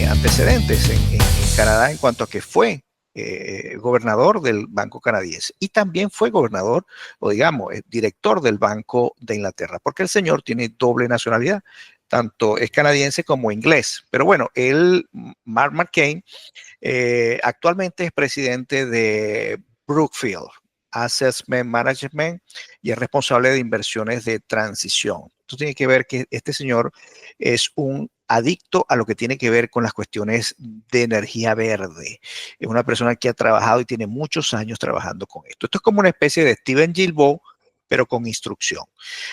antecedentes en Canadá en cuanto a que fue gobernador del Banco Canadiense y también fue gobernador o digamos director del Banco de Inglaterra, porque el señor tiene doble nacionalidad, tanto es canadiense como inglés. Pero bueno, Mark McCain, actualmente es presidente de Brookfield Assessment Management y es responsable de inversiones de transición. Esto tiene que ver que este señor es un adicto a lo que tiene que ver con las cuestiones de energía verde. Es una persona que ha trabajado y tiene muchos años trabajando con esto. Esto es como una especie de Steven Guilbeault, pero con instrucción.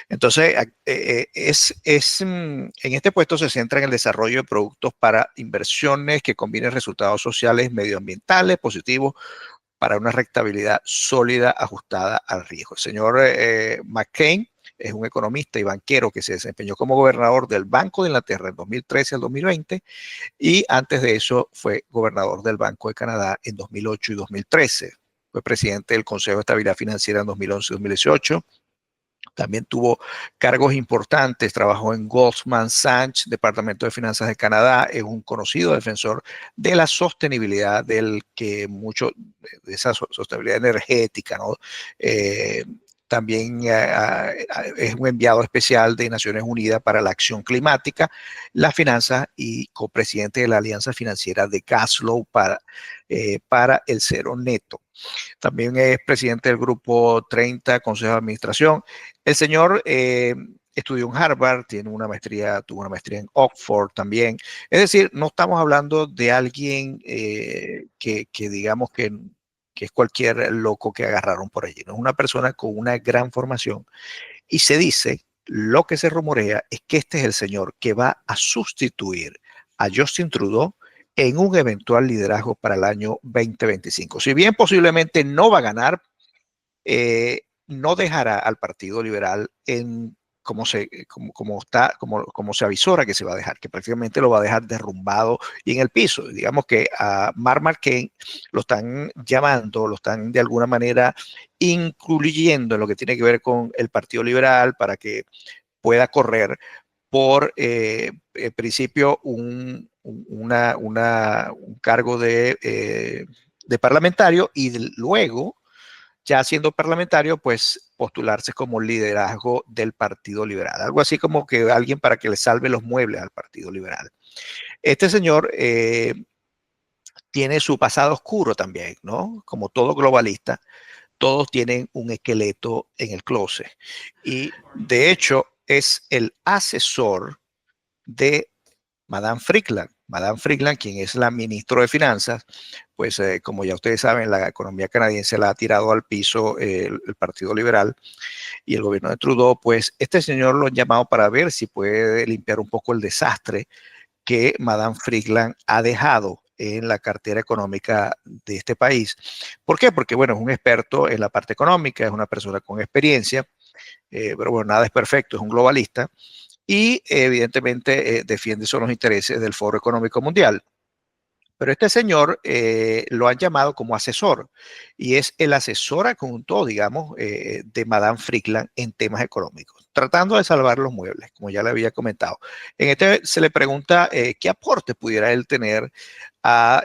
Entonces, en este puesto se centra en el desarrollo de productos para inversiones que combinen resultados sociales, medioambientales, positivos, para una rentabilidad sólida ajustada al riesgo. El señor McCain es un economista y banquero que se desempeñó como gobernador del Banco de Inglaterra en 2013 al 2020 y antes de eso fue gobernador del Banco de Canadá en 2008 y 2013. Fue presidente del Consejo de Estabilidad Financiera en 2011 y 2018. También tuvo cargos importantes, trabajó en Goldman Sachs, Departamento de Finanzas de Canadá, es un conocido defensor de la sostenibilidad, de esa sostenibilidad energética, ¿no? También es un enviado especial de Naciones Unidas para la Acción Climática, las finanzas y copresidente de la Alianza Financiera de Gaslow para el Cero Neto. También es presidente del Grupo 30, Consejo de Administración. El señor estudió en Harvard, tuvo una maestría en Oxford también. Es decir, no estamos hablando de alguien que digamos que es cualquier loco que agarraron por allí. No es una persona con una gran formación. Y se dice, lo que se rumorea es que este es el señor que va a sustituir a Justin Trudeau en un eventual liderazgo para el año 2025. Si bien posiblemente no va a ganar, no dejará al Partido Liberal como se avisora que se va a dejar, que prácticamente lo va a dejar derrumbado y en el piso. Digamos que a Mark McCain lo están llamando, lo están de alguna manera incluyendo en lo que tiene que ver con el Partido Liberal para que pueda correr por principio un cargo de parlamentario y luego ya siendo parlamentario, pues postularse como liderazgo del Partido Liberal. Algo así como que alguien para que le salve los muebles al Partido Liberal. Este señor tiene su pasado oscuro también, ¿no? Como todo globalista, todos tienen un esqueleto en el closet. Y de hecho es el asesor de Madame Frickland. Madame Frickland, quien es la ministra de Finanzas, pues como ya ustedes saben, la economía canadiense la ha tirado al piso el Partido Liberal y el gobierno de Trudeau, pues este señor lo han llamado para ver si puede limpiar un poco el desastre que Madame Frickland ha dejado en la cartera económica de este país. ¿Por qué? Porque, bueno, es un experto en la parte económica, es una persona con experiencia, pero bueno, nada es perfecto, es un globalista y evidentemente defiende son los intereses del Foro Económico Mundial. Pero este señor lo han llamado como asesor y es el asesor adjunto, digamos, de Madame Frickland en temas económicos, tratando de salvar los muebles, como ya le había comentado. En este se le pregunta qué aporte pudiera él tener a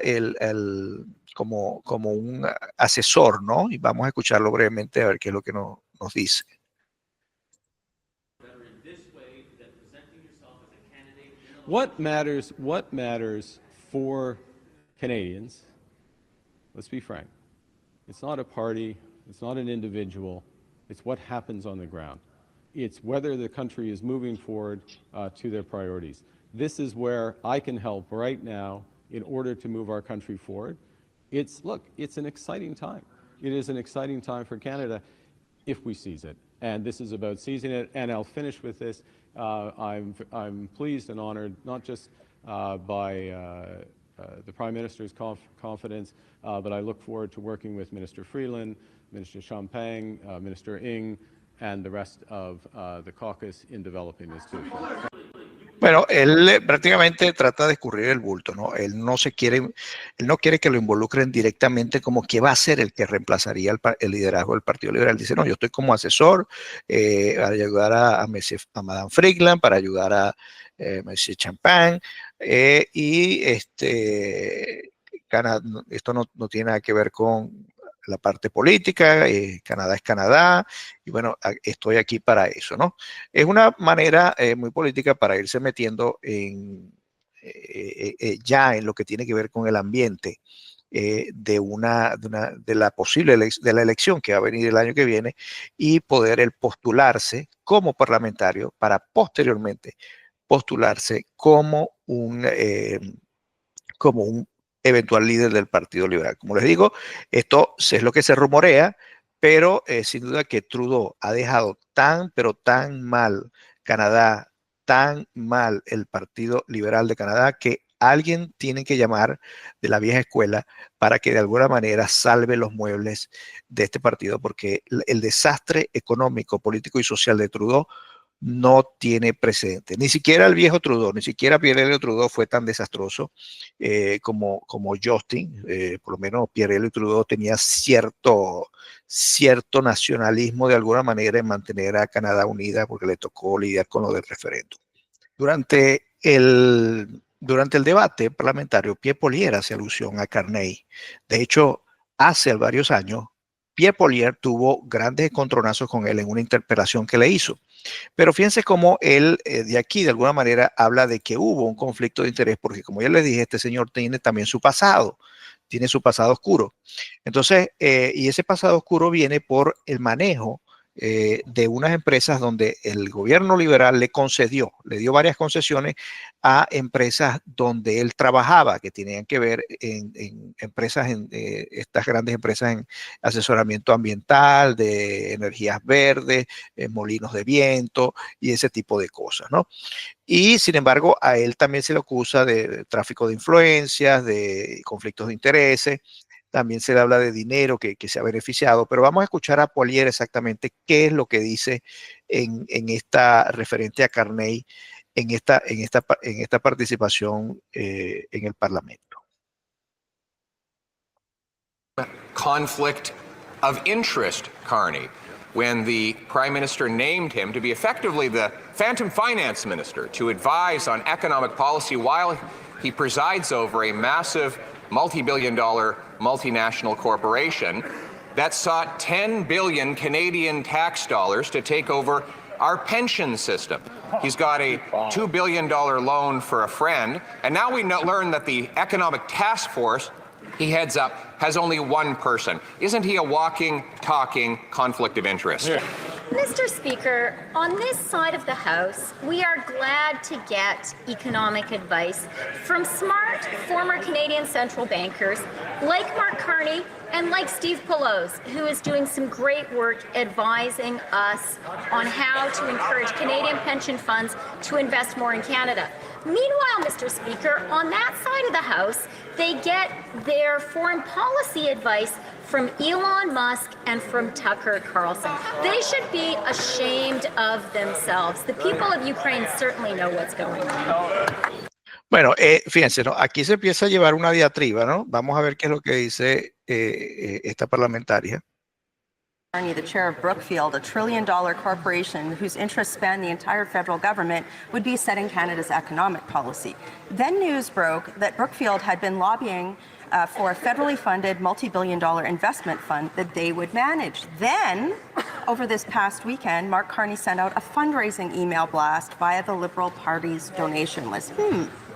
como un asesor, ¿no? Y vamos a escucharlo brevemente a ver qué es lo que nos dice. What matters for Canadians, let's be frank, it's not a party, it's not an individual, it's what happens on the ground. It's whether the country is moving forward to their priorities. This is where I can help right now in order to move our country forward. Look, it's an exciting time. It is an exciting time for Canada if we seize it. And this is about seizing it. And I'll finish with this. I'm pleased and honored, not just by the Prime Minister's confidence, but I look forward to working with Minister Freeland, Minister Champagne, Minister Ng, and the rest of the caucus in developing this too. Bueno, él prácticamente trata de escurrir el bulto, ¿no? Él no quiere que lo involucren directamente como que va a ser el que reemplazaría el liderazgo del Partido Liberal. Dice, no, yo estoy como asesor para ayudar a Madame Frickland, para ayudar a Monsieur Champagne, Y esto no tiene nada que ver con la parte política, Canadá es Canadá, y bueno, estoy aquí para eso, ¿no? Es una manera muy política para irse metiendo ya en lo que tiene que ver con el ambiente de la posible de la elección que va a venir el año que viene y poder el postularse como parlamentario para posteriormente postularse como un eventual líder del Partido Liberal. Como les digo, esto es lo que se rumorea, pero sin duda que Trudeau ha dejado pero tan mal Canadá, tan mal el Partido Liberal de Canadá, que alguien tiene que llamar de la vieja escuela para que de alguna manera salve los muebles de este partido, porque el desastre económico, político y social de Trudeau no tiene precedente. Ni siquiera el viejo Trudeau, ni siquiera Pierre Trudeau fue tan desastroso como Justin. Por lo menos Pierre Trudeau tenía cierto nacionalismo de alguna manera en mantener a Canadá unida porque le tocó lidiar con lo del referéndum. Durante el debate parlamentario, Pierre Poilievre hace alusión a Carney. De hecho, hace varios años, Pierre Poilievre tuvo grandes encontronazos con él en una interpelación que le hizo. Pero fíjense cómo él de aquí, de alguna manera, habla de que hubo un conflicto de interés, porque como ya les dije, este señor tiene también su pasado, tiene su pasado oscuro. Entonces, y ese pasado oscuro viene por el manejo de unas empresas donde el gobierno liberal le dio varias concesiones a empresas donde él trabajaba, que tenían que ver en empresas, estas grandes empresas en asesoramiento ambiental, de energías verdes, molinos de viento y ese tipo de cosas, ¿no? Y sin embargo, a él también se le acusa de tráfico de influencias, de conflictos de intereses, también se le habla de dinero que se ha beneficiado, pero vamos a escuchar a Poilievre exactamente qué es lo que dice en esta referente a Carney, en esta participación en el Parlamento. Conflict of interest, Carney, when the Prime Minister named him to be effectively the phantom finance minister to advise on economic policy while he presides over a massive multi-billion-dollar multinational corporation that sought 10 billion Canadian tax dollars to take over our pension system. He's got a $2 billion loan for a friend, and now we learn that the Economic Task Force he heads up has only one person. Isn't he a walking, talking conflict of interest? Yeah. Mr. Speaker, on this side of the House, we are glad to get economic advice from smart former Canadian central bankers like Mark Carney and like Steve Pelosi, who is doing some great work advising us on how to encourage Canadian pension funds to invest more in Canada. Meanwhile, Mr. Speaker, on that side of the House, they get their foreign policy advice from Elon Musk and from Tucker Carlson. They should be ashamed of themselves. The people of Ukraine certainly know what's going on. Bueno, fíjense, ¿no? Aquí se empieza a llevar una diatriba, ¿no? Vamos a ver qué es lo que dice esta parlamentaria. The chair of Brookfield, a $1 trillion corporation whose interests span the entire federal government, would be setting Canada's economic policy. Then news broke that Brookfield had been lobbying for a federally funded multi-billion-dollar investment fund that they would manage. Then, over this past weekend, Mark Carney sent out a fundraising email blast via the Liberal Party's donation list.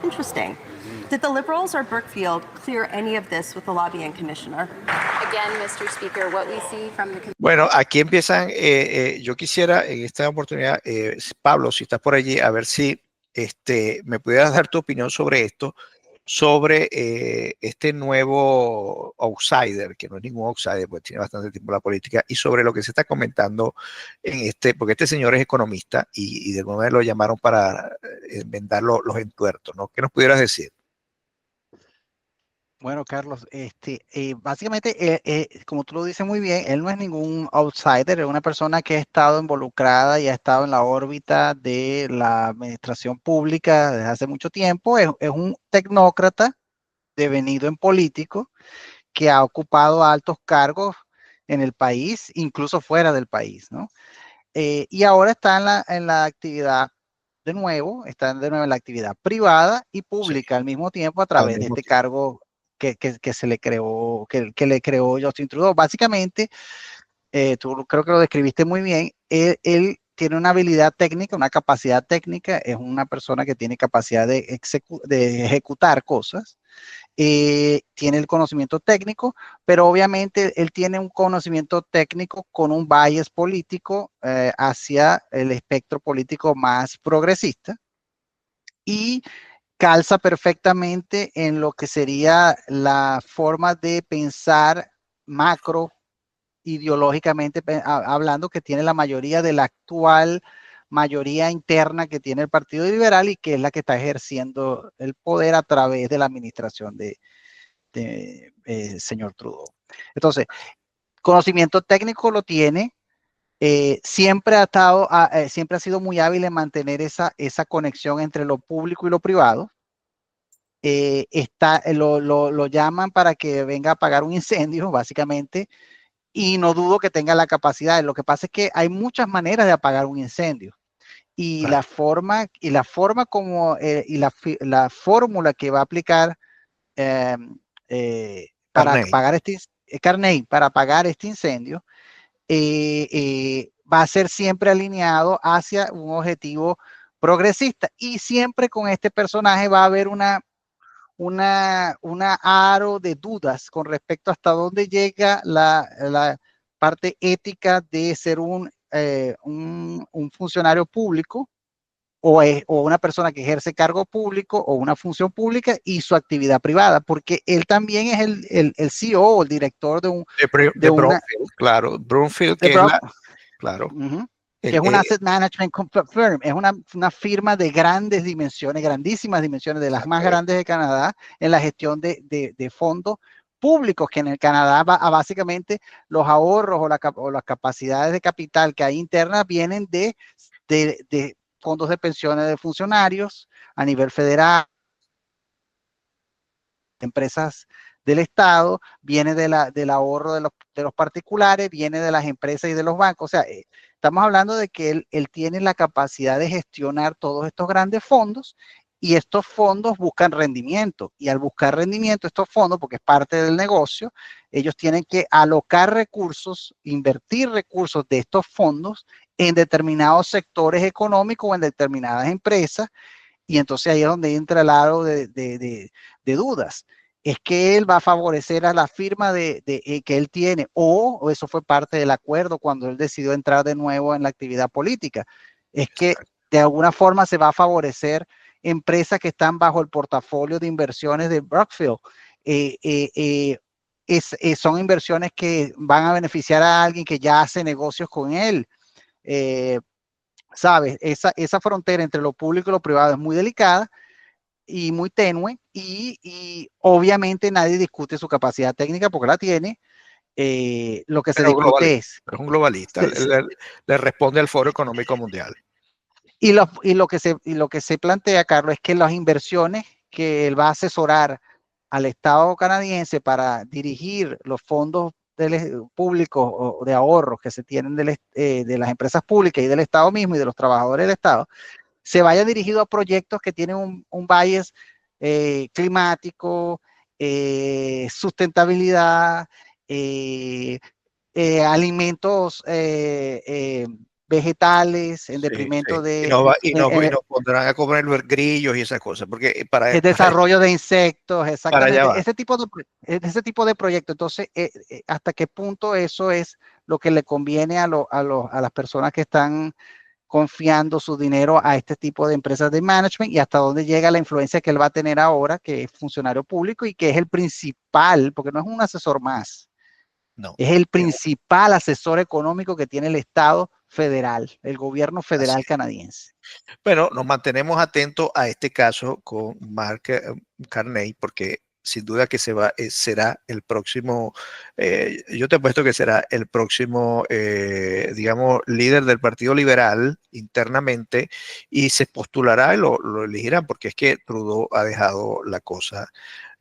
Interesting. Did the Liberals or Brookfield clear any of this with the lobbying commissioner? Again, Mr. Speaker, what we see from the... Bueno, aquí empiezan, yo quisiera en esta oportunidad, Pablo, si estás por allí, a ver si me pudieras dar tu opinión sobre esto, sobre este nuevo outsider, que no es ningún outsider, pues tiene bastante tiempo en la política, y sobre lo que se está comentando porque este señor es economista y de alguna manera lo llamaron para enmendar los entuertos, ¿no? ¿Qué nos pudieras decir? Bueno, Carlos, básicamente, como tú lo dices muy bien, él no es ningún outsider, es una persona que ha estado involucrada y ha estado en la órbita de la administración pública desde hace mucho tiempo. Es un tecnócrata devenido en político que ha ocupado altos cargos en el país, incluso fuera del país, ¿no? Y ahora está en la actividad de nuevo, están de nuevo en la actividad privada y pública al mismo tiempo a través de este cargo que se le creó, que le creó Justin Trudeau. Básicamente, tú creo que lo describiste muy bien, él tiene una habilidad técnica, una capacidad técnica, es una persona que tiene capacidad de ejecutar cosas, tiene el conocimiento técnico, pero obviamente él tiene un conocimiento técnico con un bias político hacia el espectro político más progresista y calza perfectamente en lo que sería la forma de pensar macro ideológicamente hablando que tiene la mayoría de la actual mayoría interna que tiene el Partido Liberal y que es la que está ejerciendo el poder a través de la administración de señor Trudeau. Entonces, conocimiento técnico lo tiene, siempre ha sido muy hábil en mantener esa conexión entre lo público y lo privado. Lo llaman para que venga a apagar un incendio, básicamente, y no dudo que tenga la capacidad. Lo que pasa es que hay muchas maneras de apagar un incendio. Y la forma como la fórmula que va a aplicar para apagar este incendio va a ser siempre alineado hacia un objetivo progresista. Y siempre con este personaje va a haber una aro de dudas con respecto hasta dónde llega la parte ética de ser un funcionario público o una persona que ejerce cargo público o una función pública y su actividad privada, porque él también es el CEO o el director de Brookfield, claro, Brookfield, que claro. Que es un asset management firm, es una firma de grandes dimensiones, grandísimas dimensiones, de las más grandes de Canadá, en la gestión de fondos públicos, que en el Canadá básicamente los ahorros o las capacidades de capital que hay internas vienen de fondos de pensiones de funcionarios a nivel federal, empresas del Estado, viene del ahorro de los particulares, viene de las empresas y de los bancos. O sea, estamos hablando de que él tiene la capacidad de gestionar todos estos grandes fondos y estos fondos buscan rendimiento. Y al buscar rendimiento, estos fondos, porque es parte del negocio, ellos tienen que alocar recursos, invertir recursos de estos fondos en determinados sectores económicos o en determinadas empresas. Y entonces ahí es donde entra el lado de dudas. Es que él va a favorecer a la firma que él tiene, o eso fue parte del acuerdo cuando él decidió entrar de nuevo en la actividad política. Es que de alguna forma se va a favorecer empresas que están bajo el portafolio de inversiones de Brookfield. Son inversiones que van a beneficiar a alguien que ya hace negocios con él. ¿Sabes? Esa frontera entre lo público y lo privado es muy delicada y muy tenue y obviamente nadie discute su capacidad técnica porque la tiene. Lo que se discute es un globalista, le responde al Foro Económico Mundial. Y lo que se plantea, Carlos, es que las inversiones que él va a asesorar al Estado canadiense para dirigir los fondos públicos o de ahorros que se tienen de las empresas públicas y del Estado mismo y de los trabajadores del Estado, se vaya dirigido a proyectos que tienen un bias climático, sustentabilidad, alimentos vegetales en detrimento de... Y nos pondrán a comer grillos y esas cosas, porque el desarrollo de insectos, exactamente, ese tipo de proyectos. Entonces, ¿hasta qué punto eso es lo que le conviene a las personas que están confiando su dinero a este tipo de empresas de management y hasta dónde llega la influencia que él va a tener ahora, que es funcionario público y que es el principal, porque no es un asesor más, es el principal asesor económico que tiene el Estado federal, el gobierno federal canadiense? Bueno, nos mantenemos atentos a este caso con Mark Carney, porque sin duda que será el próximo, yo te apuesto que será el próximo, digamos, líder del Partido Liberal internamente y se postulará y lo elegirán, porque es que Trudeau ha dejado la cosa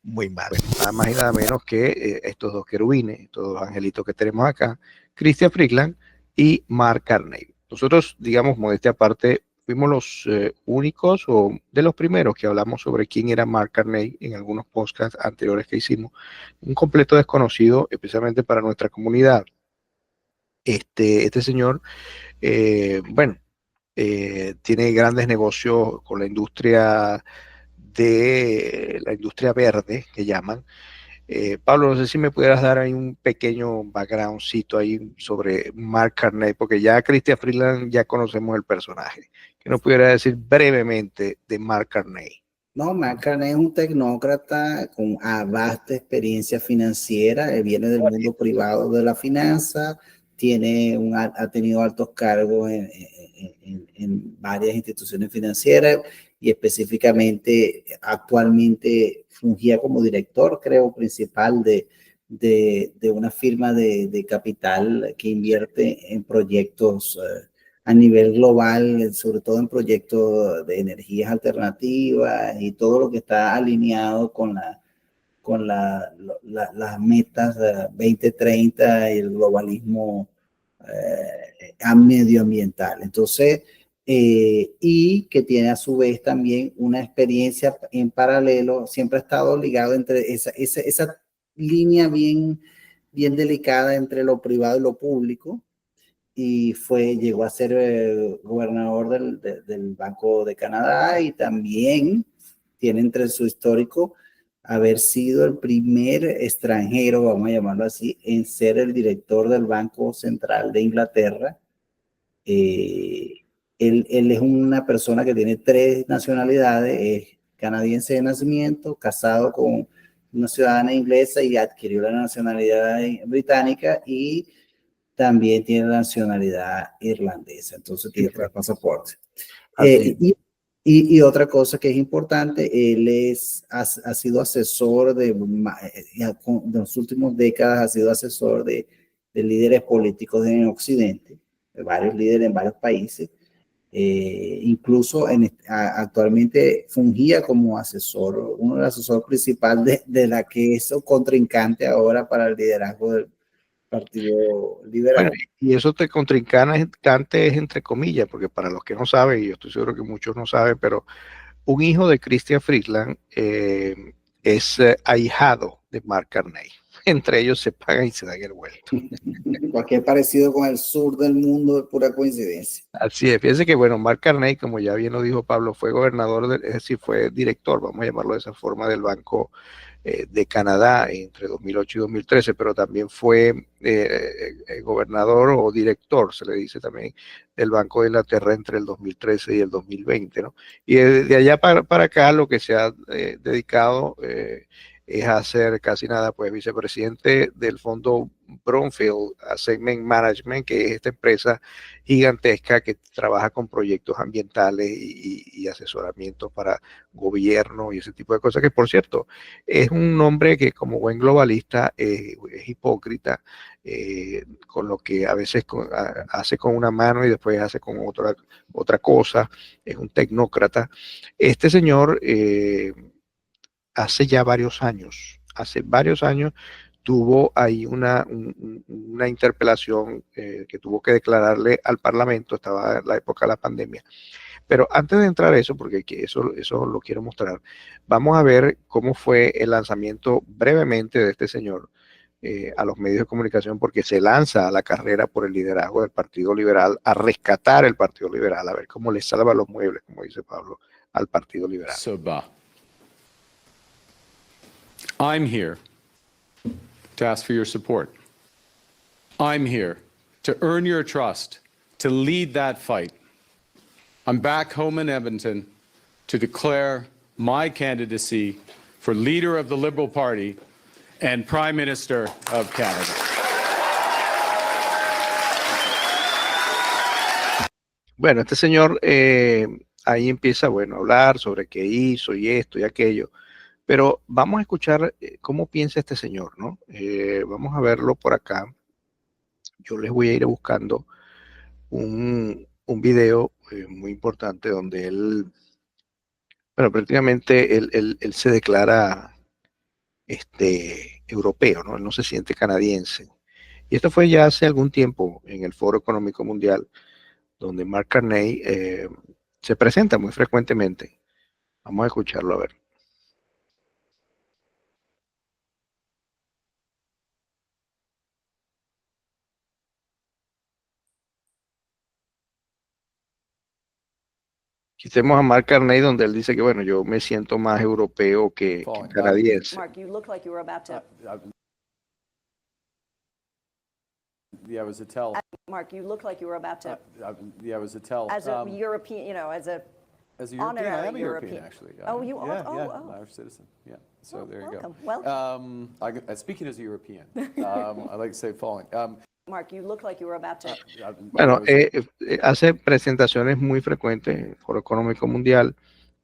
muy mal. Nada más y nada menos que estos dos querubines, estos dos angelitos que tenemos acá, Chrystia Freeland y Mark Carney. Nosotros, digamos, modestia aparte, fuimos los únicos o de los primeros que hablamos sobre quién era Mark Carney en algunos podcasts anteriores que hicimos. Un completo desconocido, especialmente para nuestra comunidad. Este señor, bueno, tiene grandes negocios con la industria verde, que llaman. Pablo, no sé si me pudieras dar ahí un pequeño backgroundcito ahí sobre Mark Carney, porque ya Chrystia Freeland ya conocemos el personaje. ¿Qué nos pudiera decir brevemente de Mark Carney? No, Mark Carney es un tecnócrata con vasta experiencia financiera. Él viene del mundo privado de la finanza, ha tenido altos cargos en varias instituciones financieras y específicamente actualmente fungía como director, creo, principal de una firma de capital que invierte en proyectos a nivel global, sobre todo en proyectos de energías alternativas y todo lo que está alineado con las metas 2030 y el globalismo medioambiental. Entonces, y que tiene a su vez también una experiencia en paralelo, siempre ha estado ligado entre esa línea bien delicada entre lo privado y lo público, y llegó a ser gobernador del Banco de Canadá, y también tiene entre su histórico haber sido el primer extranjero, vamos a llamarlo así, en ser el director del Banco Central de Inglaterra. Él es una persona que tiene 3 nacionalidades, es canadiense de nacimiento, casado con una ciudadana inglesa y adquirió la nacionalidad británica, y también tiene la nacionalidad irlandesa, entonces tiene 3 pasaportes. Y otra cosa que es importante, él ha sido asesor en las últimas décadas, ha sido asesor de líderes políticos en Occidente, de varios líderes en varios países. Incluso actualmente fungía como asesor, uno de los asesores principales de la que es contrincante ahora para el liderazgo del Partido Liberal. Bueno, y eso te contrincante es entre comillas, porque para los que no saben, y yo estoy seguro que muchos no saben, pero un hijo de Chrystia Freeland es ahijado de Mark Carney. Entre ellos se pagan y se dan el vuelto. Cualquier parecido con el sur del mundo es pura coincidencia. Así es, fíjense que bueno, Mark Carney, como ya bien lo dijo Pablo, fue gobernador, es decir, fue director, vamos a llamarlo de esa forma, del Banco de Canadá entre 2008 y 2013, pero también fue gobernador o director, se le dice también, del Banco de Inglaterra entre el 2013 y el 2020, ¿no? Y de allá para acá lo que se ha dedicado es a ser casi nada, pues, vicepresidente del fondo Brookfield Asset Management, que es esta empresa gigantesca que trabaja con proyectos ambientales y asesoramiento para gobierno y ese tipo de cosas, que por cierto, es un hombre que como buen globalista es hipócrita, con lo que a veces hace con una mano y después hace con otra cosa, es un tecnócrata. Este señor hace varios años, tuvo ahí una interpelación que tuvo que declararle al Parlamento, estaba en la época de la pandemia. Pero antes de entrar a eso, porque eso lo quiero mostrar, vamos a ver cómo fue el lanzamiento brevemente de este señor a los medios de comunicación, porque se lanza a la carrera por el liderazgo del Partido Liberal, a rescatar el Partido Liberal, a ver cómo le salva los muebles, como dice Pablo, al Partido Liberal. I'm here to ask for your support. I'm here to earn your trust, to lead that fight. I'm back home in Edmonton to declare my candidacy for leader of the Liberal Party and Prime Minister of Canada. Bueno, este señor ahí empieza, bueno, a hablar sobre qué hizo y esto y aquello. Pero vamos a escuchar cómo piensa este señor, ¿no? Vamos a verlo por acá. Yo les voy a ir buscando un video muy importante donde él, bueno, prácticamente él se declara europeo, ¿no? Él no se siente canadiense. Y esto fue ya hace algún tiempo en el Foro Económico Mundial, donde Mark Carney Se presenta muy frecuentemente. Vamos a escucharlo a ver. Quitemos a Mark Carney, donde él dice que, bueno, yo me siento más europeo que canadiense. Mark, you look like you were about to. Yeah, it was a tell. Mark, you look like you were about to. Yeah, it was a tell. As a European, you know, as a European, I am a European, European. actually. Oh, you are? Yeah, Oh, I'm an Irish citizen. Yeah, so Well, there you welcome, go. welcome. Speaking as a European, I like to say following. Mark, you look like you were about to. Bueno, hace presentaciones muy frecuentes en el Foro Económico Mundial,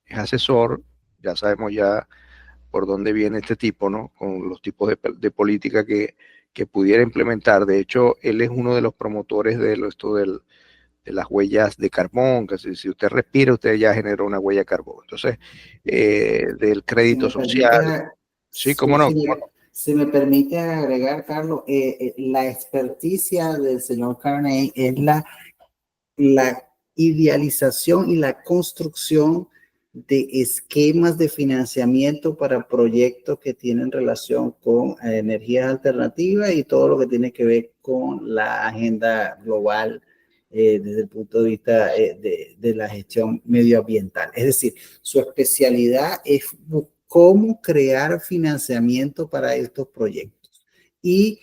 es asesor, ya sabemos ya por dónde viene este tipo, ¿no? Con los tipos de política que pudiera implementar. De hecho, él es uno de los promotores de esto de las huellas de carbón, que si usted respira, usted ya generó una huella de carbón. Entonces, del crédito social. Sí, cómo no. Si me permite agregar, Carlos, la experticia del señor Carney es la idealización y la construcción de esquemas de financiamiento para proyectos que tienen relación con energías alternativas y todo lo que tiene que ver con la agenda global desde el punto de vista de la gestión medioambiental. Es decir, su especialidad es cómo crear financiamiento para estos proyectos. Y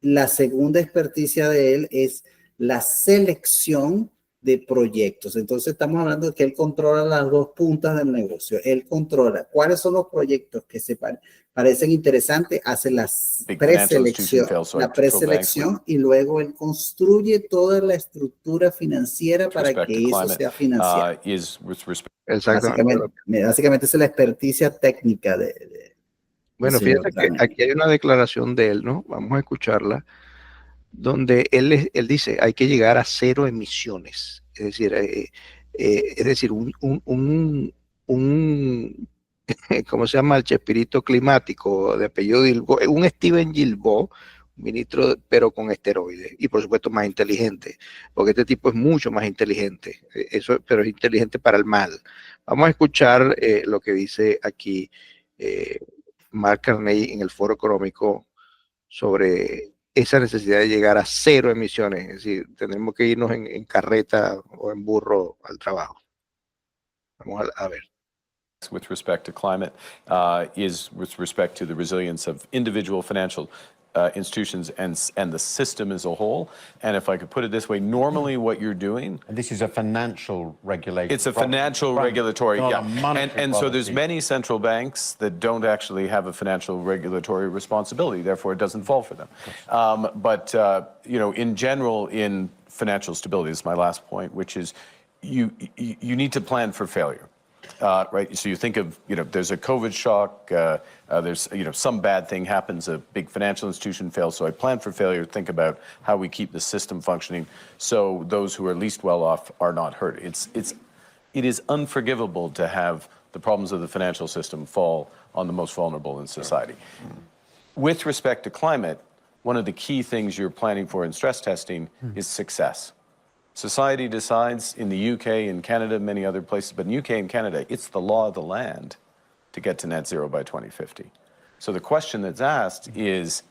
la segunda experticia de él es la selección de proyectos. Entonces estamos hablando de que él controla las dos puntas del negocio. Él controla cuáles son los proyectos que se parecen interesantes, hace la preselección y luego él construye toda la estructura financiera para que eso sea financiado. Básicamente esa es la experticia técnica bueno, fíjate que aquí hay una declaración de él, ¿no? Vamos a escucharla, donde él dice, hay que llegar a 0 emisiones. Es decir, ¿cómo se llama? El Chespirito climático de apellido Guilbault, un Steven Guilbault, ministro, pero con esteroides, y por supuesto más inteligente, porque este tipo es mucho más inteligente, pero es inteligente para el mal. Vamos a escuchar lo que dice aquí Mark Carney en el Foro Económico sobre esa necesidad de llegar a 0 emisiones, es decir, tendremos que irnos en carreta o en burro al trabajo. Vamos a ver. With respect to climate is with respect to the resilience of individual financial institutions and the system as a whole. And if I could put it this way, normally what you're doing... And this is a financial regulation. It's a financial regulatory, yeah. And so there's many central banks that don't actually have a financial regulatory responsibility, therefore it doesn't fall for them. You know, in general, in financial stability, this is my last point, which is you need to plan for failure. Right, so you think of, you know, there's a COVID shock, there's, you know, some bad thing happens, a big financial institution fails, so I plan for failure, think about how we keep the system functioning so those who are least well off are not hurt. It is unforgivable to have the problems of the financial system fall on the most vulnerable in society. With respect to climate, one of the key things you're planning for in stress testing is success. Society decides in the UK and Canada, many other places, but in UK and Canada, it's the law of the land to get to net zero by 2050. So the question that's asked is,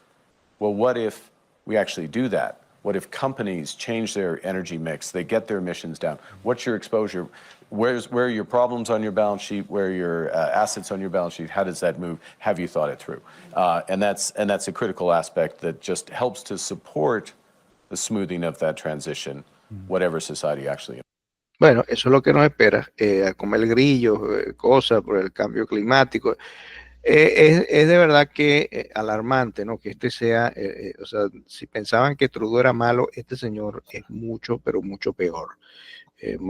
well, what if we actually do that? What if companies change their energy mix, they get their emissions down? What's your exposure? Where are your problems on your balance sheet? Where are your assets on your balance sheet? How does that move? Have you thought it through? And that's a critical aspect that just helps to support the smoothing of that transition. Whatever society actually. Bueno, eso es lo que nos espera, a comer grillos, cosas por el cambio climático. Es de verdad que alarmante, ¿no? Que este sea, o sea, si pensaban que Trudeau era malo, este señor es mucho, pero mucho peor.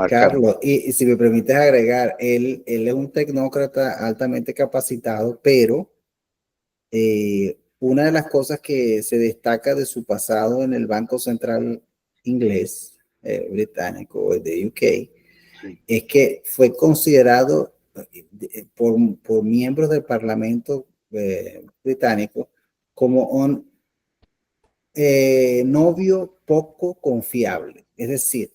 Carlos, y si me permites agregar, él es un tecnócrata altamente capacitado, pero una de las cosas que se destaca de su pasado en el Banco Central inglés, británico, de UK, es que fue considerado por miembros del Parlamento británico como un novio poco confiable. Es decir,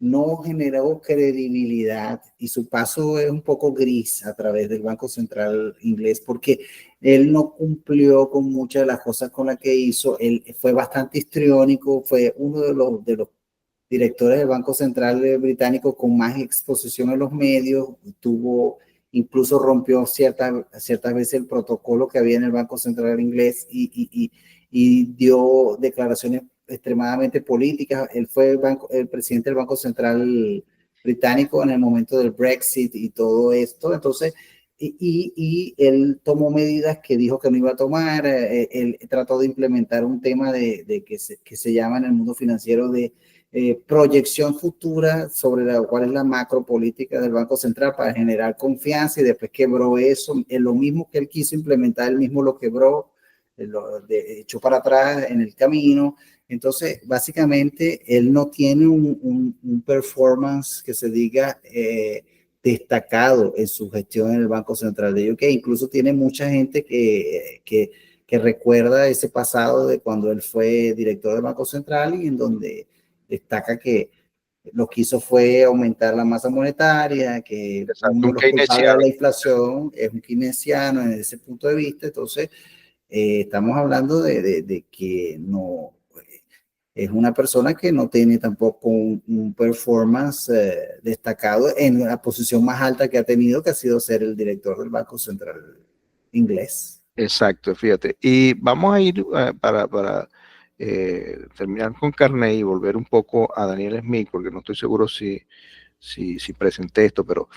no generó credibilidad y su paso es un poco gris a través del Banco Central inglés porque él no cumplió con muchas de las cosas con las que hizo. Él fue bastante histriónico, fue uno de los directores del Banco Central británico con más exposición en los medios, incluso rompió ciertas veces el protocolo que había en el Banco Central inglés y dio declaraciones extremadamente políticas. Él fue el presidente del Banco Central británico en el momento del Brexit y todo esto. Entonces, y él tomó medidas que dijo que no iba a tomar. Él trató de implementar un tema que se llama en el mundo financiero de proyección futura sobre cuál es la macropolítica del Banco Central para generar confianza, y después quebró eso. Lo mismo que él quiso implementar, él mismo lo quebró, echó para atrás en el camino. Entonces, básicamente, él no tiene un performance que se diga destacado en su gestión en el Banco Central de UK. Incluso tiene mucha gente que recuerda ese pasado de cuando él fue director del Banco Central y en donde destaca que lo que hizo fue aumentar la masa monetaria, que uno de los culpables de la inflación es un keynesiano en ese punto de vista. Entonces, estamos hablando de que no es una persona que no tiene tampoco un performance destacado en la posición más alta que ha tenido, que ha sido ser el director del Banco Central inglés. Exacto, fíjate. Y vamos a ir para terminar con Carney y volver un poco a Daniel Smith, porque no estoy seguro si presenté esto, pero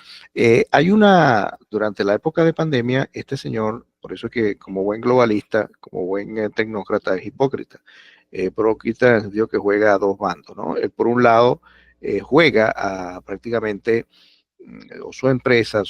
durante la época de pandemia, este señor, por eso es que como buen globalista, como buen tecnócrata, es hipócrita. Hipócrita en el sentido que juega a dos bandos, ¿no? Él, por un lado, juega a prácticamente, o su empresa,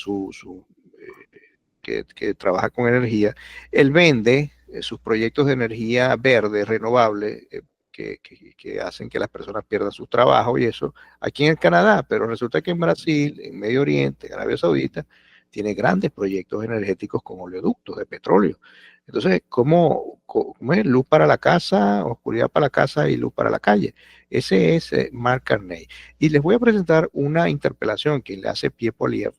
que trabaja con energía, él vende sus proyectos de energía verde, renovable, que hacen que las personas pierdan sus trabajos y eso, aquí en el Canadá, pero resulta que en Brasil, en Medio Oriente, en Arabia Saudita, tiene grandes proyectos energéticos con oleoductos de petróleo. Entonces, ¿cómo es? Luz para la casa, oscuridad para la casa y luz para la calle. Ese es Mark Carney. Y les voy a presentar una interpelación que le hace Pierre Poilievre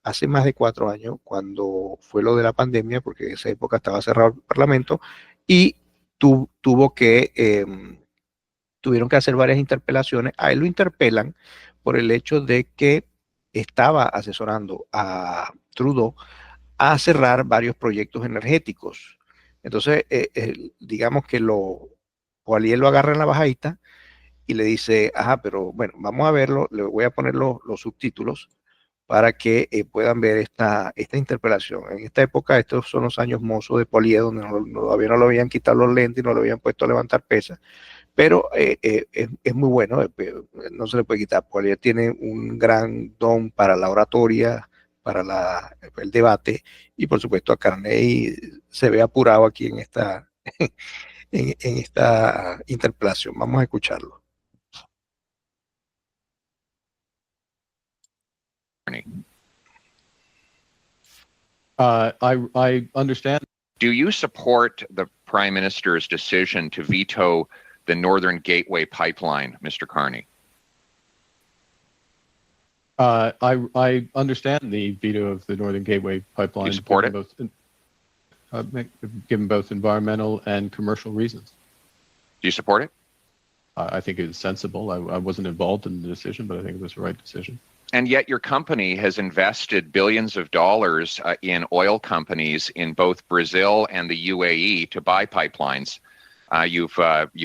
hace más de 4 años, cuando fue lo de la pandemia, porque en esa época estaba cerrado el Parlamento, y tuvieron que hacer varias interpelaciones. A él lo interpelan por el hecho de que estaba asesorando a Trudeau a cerrar varios proyectos energéticos. Entonces, digamos que Poilievre lo agarra en la bajadita y le dice, pero bueno, vamos a verlo, le voy a poner los subtítulos para que puedan ver esta interpelación. En esta época, estos son los años mozos de Poilievre, donde todavía no lo habían quitado los lentes y no lo habían puesto a levantar pesas, pero es muy bueno, no se le puede quitar. Poilievre tiene un gran don para la oratoria, para el debate, y por supuesto a Carney se ve apurado aquí en esta interpelación. Vamos a escucharlo. I understand. Do you support the Prime Minister's decision to veto the Northern Gateway pipeline, Mr. Carney? I understand the veto of the Northern Gateway pipeline. Do you support it? Given both environmental and commercial reasons. Do you support it? I think it is sensible. I wasn't involved in the decision, but I think it was the right decision. And yet your company has invested billions of dollars in oil companies in both Brazil and the UAE to buy pipelines. You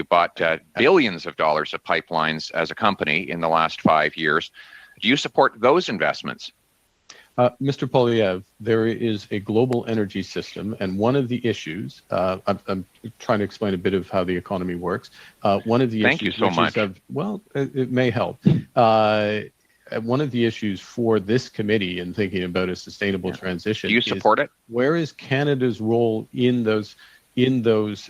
bought billions of dollars of pipelines as a company in the last 5 years. Do you support those investments? Mr. Poilievre, there is a global energy system, and one of the issues, I'm trying to explain a bit of how the economy works. One of the Thank issues, you so much. It may help. One of the issues for this committee in thinking about a sustainable transition. Do you support it? Where is Canada's role in those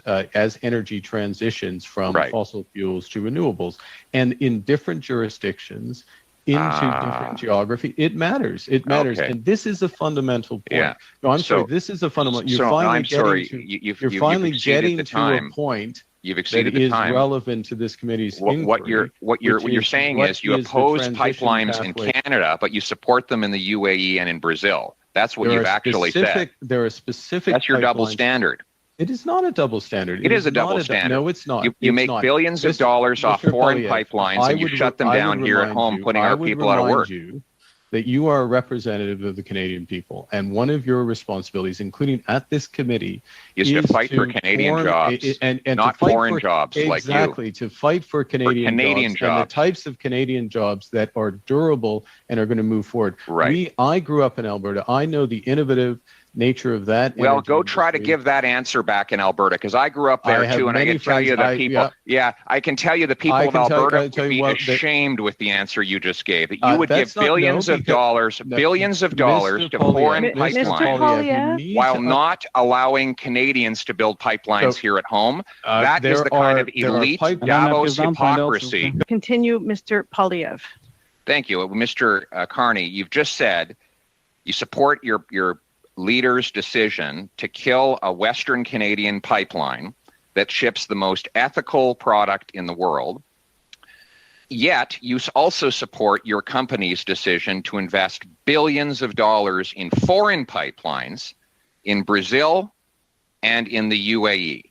as energy transitions from fossil fuels to renewables? And in different jurisdictions, into different geography, it matters. It matters, and this is a fundamental point. Yeah. No, I'm sorry. This is a fundamental. You're finally getting to a point You've that exceeded the is time. relevant to this committee's What inquiry. you're saying what is you is the oppose transition pipelines in pathway? Canada, but you support them in the UAE and in Brazil. That's what There you've are actually said. specific- There are specific. That's your double pipelines. standard. It is not a double standard. It is a not double standard. No, it's not. You It's make not. billions of Mr. dollars off Mr. foreign Poilievre, pipelines, and you shut them I down would here at remind home, you- putting I our would people out of remind work. you that you are a representative of the Canadian people, and one of your responsibilities, including at this committee, Is to fight for Canadian jobs, and not to fight foreign for, jobs like you. Exactly, to fight for Canadian jobs, and the types of Canadian jobs that are durable and are going to move forward. Right. I grew up in Alberta. I know the innovative nature of that. Well, energy go try to industry. give that answer back in Alberta, because I grew up there I have too, and I many can tell you friends- the people. I can tell you the people I of can tell- Alberta I tell would you be what, that- ashamed with the answer you just gave. That you would give that's not- no, billions of because- dollars, no, billions of Mr. dollars to Poilievre, foreign Mr. pipelines, Poilievre, you need while to- not allowing Canadians to build pipelines So, here at home. That is there the kind are- of there are elite pipe- Davos hypocrisy. Continue, Mr. Poilievre. Thank you. Mr. Carney, you've just said you support your leader's decision to kill a Western Canadian pipeline that ships the most ethical product in the world. Yet you also support your company's decision to invest billions of dollars in foreign pipelines in Brazil and in the UAE.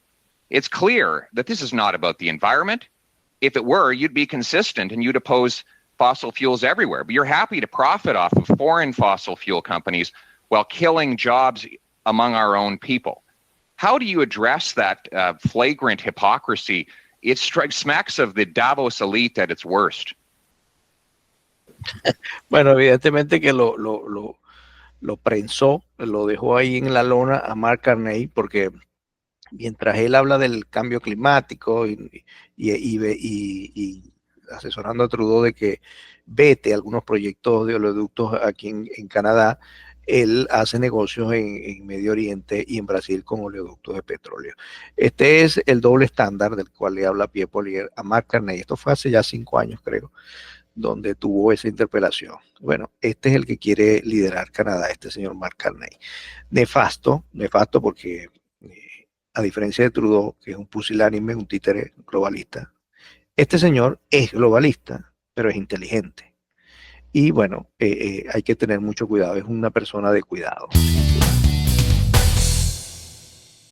It's clear that this is not about the environment. If it were, you'd be consistent and you'd oppose fossil fuels everywhere. But you're happy to profit off of foreign fossil fuel companies while killing jobs among our own people. How do you address that flagrant hypocrisy? It smacks of the Davos elite at its worst. Bueno, evidentemente que lo prensó, lo dejó ahí en la lona a Mark Carney, porque mientras él habla del cambio climático y asesorando a Trudeau de que vete algunos proyectos de oleoductos aquí en Canadá, él hace negocios en Medio Oriente y en Brasil con oleoductos de petróleo. Este es el doble estándar del cual le habla Pierre Poilievre a Mark Carney. Esto fue hace ya 5 años, creo, donde tuvo esa interpelación. Bueno, este es el que quiere liderar Canadá, este señor Mark Carney. Nefasto porque a diferencia de Trudeau, que es un pusilánime, un títere globalista, este señor es globalista, pero es inteligente. Y bueno, hay que tener mucho cuidado, es una persona de cuidado.